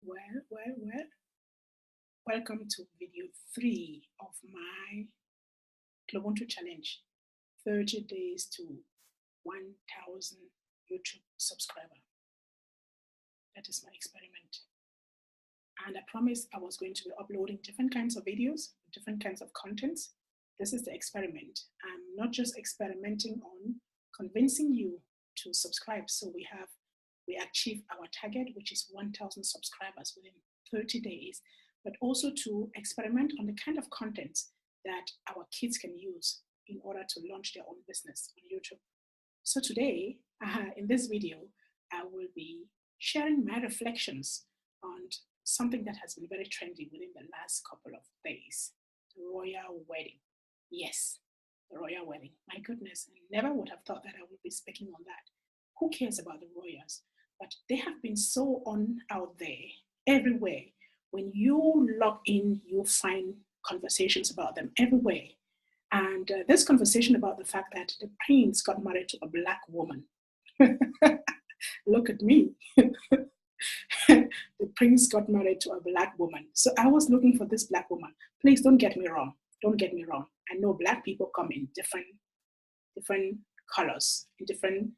Well. Welcome to video 3 of my GloBUNTU challenge, 30 days to 1,000 YouTube subscriber. That is my experiment. And I promised I was going to be uploading different kinds of videos, different kinds of contents. This is the experiment. I'm not just experimenting on convincing you to subscribe. So we achieved our target, which is 1,000 subscribers within 30 days, but also to experiment on the kind of content that our kids can use in order to launch their own business on YouTube. So today, in this video, I will be sharing my reflections on something that has been very trendy within the last couple of days, the royal wedding. Yes, the royal wedding. My goodness, I never would have thought that I would be speaking on that. Who cares about the royals? But they have been so on out there, everywhere. When you log in, you'll find conversations about them everywhere. And this conversation about the fact that the prince got married to a black woman. Look at me. The prince got married to a black woman. So I was looking for this black woman. Please don't get me wrong. Don't get me wrong. I know black people come in different colors, in different.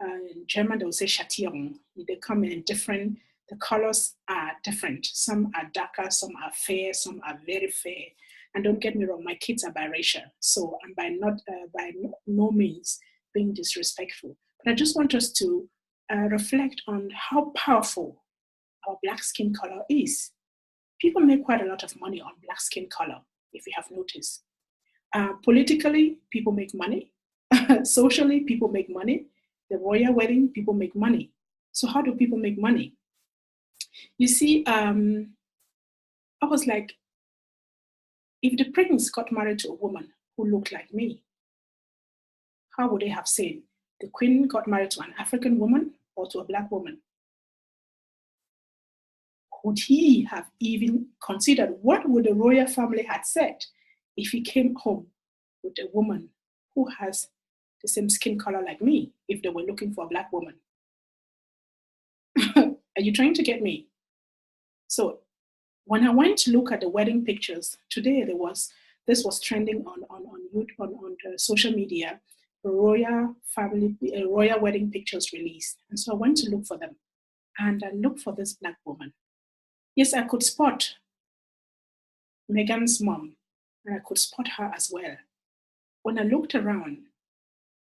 In German, they will say Schattierung. They come in different, the colors are different. Some are darker, some are fair, some are very fair. And don't get me wrong, my kids are biracial. So I'm by no means being disrespectful. But I just want us to reflect on how powerful our black skin color is. People make quite a lot of money on black skin color, if you have noticed. Politically, people make money. Socially, people make money. The royal wedding, people make money. So how do people make money? You see, I was like, if the prince got married to a woman who looked like me, how would they have said the queen got married to an African woman or to a black woman? Would he have even considered what would the royal family have said if he came home with a woman who has the same skin color like me, if they were looking for a black woman? Are you trying to get me? So when I went to look at the wedding pictures today, this was trending on the social media. A royal wedding pictures released, and so I went to look for them, and I looked for this black woman. Yes, I could spot Meghan's mom, and I could spot her as well. When I looked around,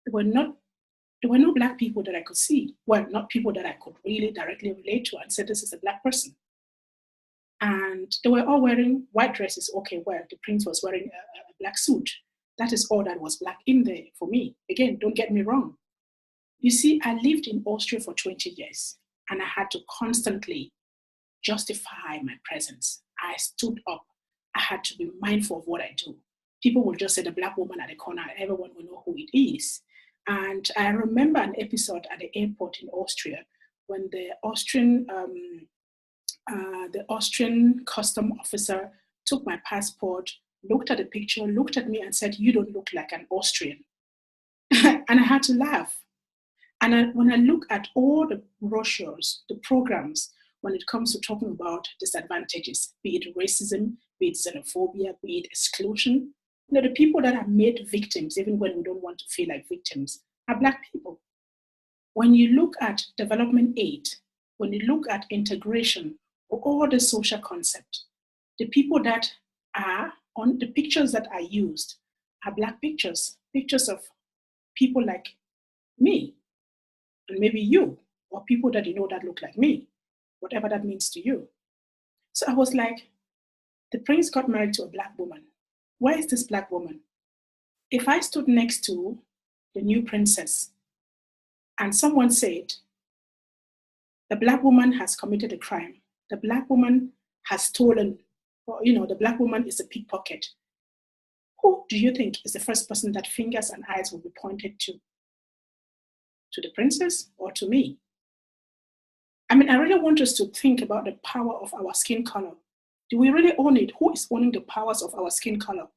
there were no black people that I could see. Well, not people that I could really directly relate to and say this is a black person. And they were all wearing white dresses. Okay, well, the prince was wearing a black suit. That is all that was black in there for me. Again, don't get me wrong. You see, I lived in Austria for 20 years, and I had to constantly justify my presence. I stood up. I had to be mindful of what I do. People will just say the black woman at the corner, everyone will know who it is. And I remember an episode at the airport in Austria when the Austrian custom officer took my passport, looked at the picture, looked at me and said, "You don't look like an Austrian." And I had to laugh. And when I look at all the brochures, the programs, when it comes to talking about disadvantages, be it racism, be it xenophobia, be it exclusion, the people that are made victims, even when we don't want to feel like victims, are black people. When you look at development aid, when you look at integration, or all the social concept, the people that are on the pictures that are used are black pictures of people like me, and maybe you, or people that you know that look like me, whatever that means to you. So I was like, the prince got married to a black woman. Where is this black woman? If I stood next to the new princess and someone said, the black woman has committed a crime, the black woman has stolen, or the black woman is a pickpocket, who do you think is the first person that fingers and eyes will be pointed to? To the princess or to me? I mean, I really want us to think about the power of our skin color. Do we really own it? Who is owning the powers of our skin color?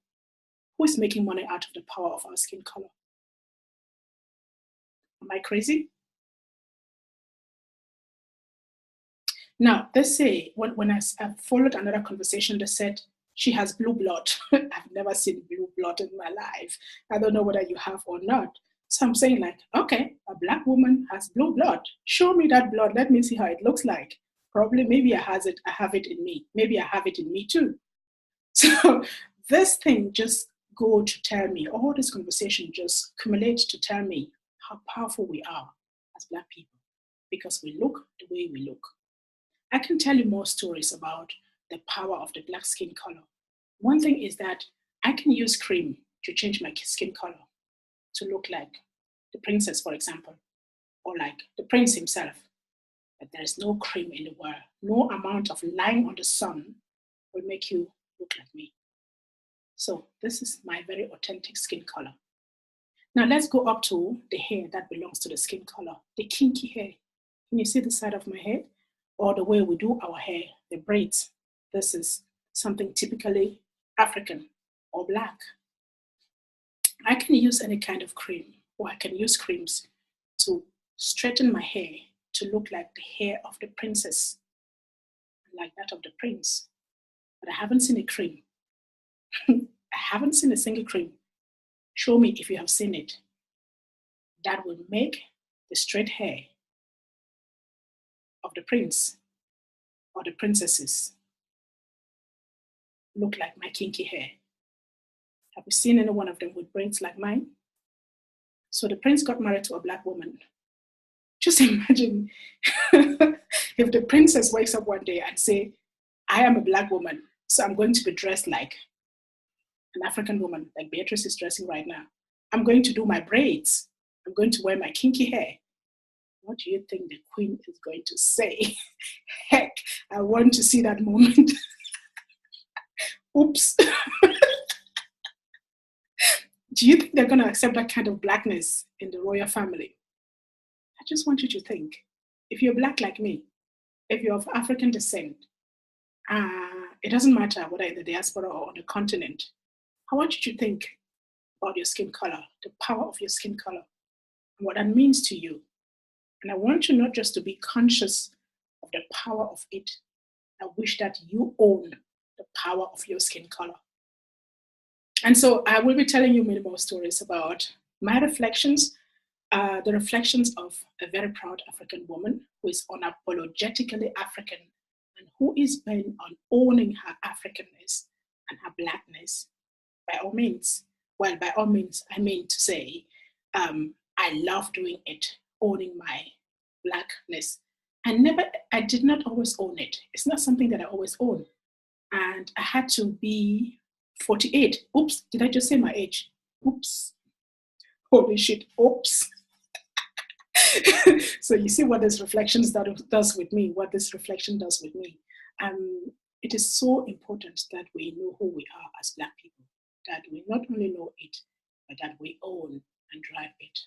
Who is making money out of the power of our skin color? Am I crazy? Now, they say, when I followed another conversation, they said, she has blue blood. I've never seen blue blood in my life. I don't know whether you have or not. So I'm saying like, okay, a Black woman has blue blood. Show me that blood. Let me see how it looks like. Probably, maybe I have it in me. Maybe I have it in me too. So this thing just go to tell me, all this conversation just accumulates to tell me how powerful we are as Black people, because we look the way we look. I can tell you more stories about the power of the Black skin color. One thing is that I can use cream to change my skin color to look like the princess, for example, or like the prince himself. But there is no cream in the world. No amount of lying on the sun will make you look like me. So this is my very authentic skin color. Now let's go up to the hair that belongs to the skin color, the kinky hair. Can you see the side of my head? Or the way we do our hair, the braids. This is something typically African or Black. I can use any kind of cream, or I can use creams to straighten my hair to look like the hair of the princess, like that of the prince. But I haven't seen a cream. I haven't seen a single cream. Show me if you have seen it. That will make the straight hair of the prince or the princesses look like my kinky hair. Have you seen any one of them with braids like mine? So the prince got married to a Black woman. Just imagine if the princess wakes up one day and say, I am a Black woman, so I'm going to be dressed like an African woman, like Beatrice is dressing right now. I'm going to do my braids. I'm going to wear my kinky hair. What do you think the queen is going to say? Heck, I want to see that moment. Oops. Do you think they're going to accept that kind of Blackness in the royal family? I just want you to think. If you're Black like me, if you're of African descent, it doesn't matter whether in the diaspora or on the continent, I want you to think about your skin color, the power of your skin color, and what that means to you. And I want you not just to be conscious of the power of it. I wish that you own the power of your skin color. And so I will be telling you many more stories about my reflections, the reflections of a very proud African woman who is unapologetically African and who is bent on owning her Africanness and her Blackness. By all means, well, by all means, I mean to say, I love doing it, owning my Blackness. I did not always own it. It's not something that I always own. And I had to be 48. Oops, did I just say my age? Oops. Holy shit, oops. So you see what this reflection does with me, what this reflection does with me. It is so important that we know who we are as Black people, that we not only know it, but that we own and drive it.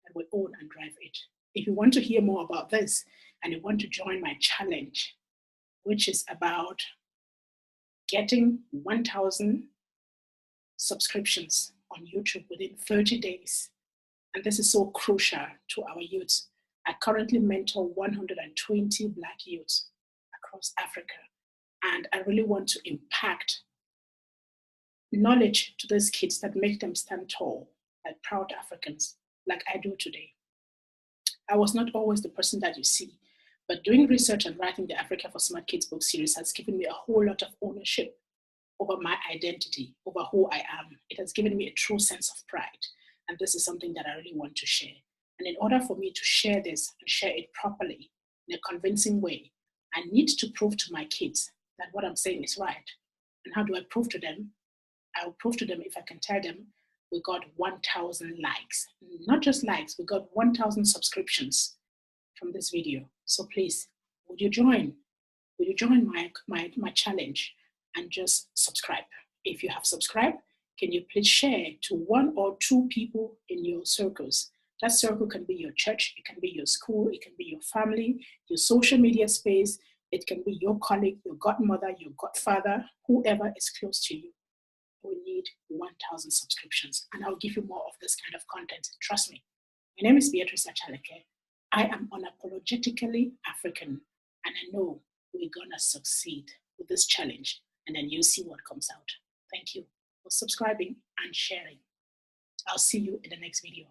That we own and drive it. If you want to hear more about this and you want to join my challenge, which is about getting 1,000 subscriptions on YouTube within 30 days. And this is so crucial to our youth. I currently mentor 120 Black youths across Africa. And I really want to impact knowledge to those kids that make them stand tall, like proud Africans, like I do today. I was not always the person that you see, but doing research and writing the Africa for Smart Kids book series has given me a whole lot of ownership over my identity, over who I am. It has given me a true sense of pride. And this is something that I really want to share. And in order for me to share this and share it properly in a convincing way, I need to prove to my kids that what I'm saying is right. And how do I prove to them? I will prove to them if I can tell them we got 1,000 likes. Not just likes, we got 1,000 subscriptions from this video. So please, would you join? Would you join my challenge and just subscribe? If you have subscribed, can you please share to 1 or 2 people in your circles? That circle can be your church, it can be your school, it can be your family, your social media space, it can be your colleague, your godmother, your godfather, whoever is close to you. We need 1,000 subscriptions, and I'll give you more of this kind of content. Trust me. My name is Beatrice Achaleke. I am unapologetically African, And I know we're gonna succeed with this challenge, and then you'll see what comes out. Thank you for subscribing and sharing. I'll see you in the next video.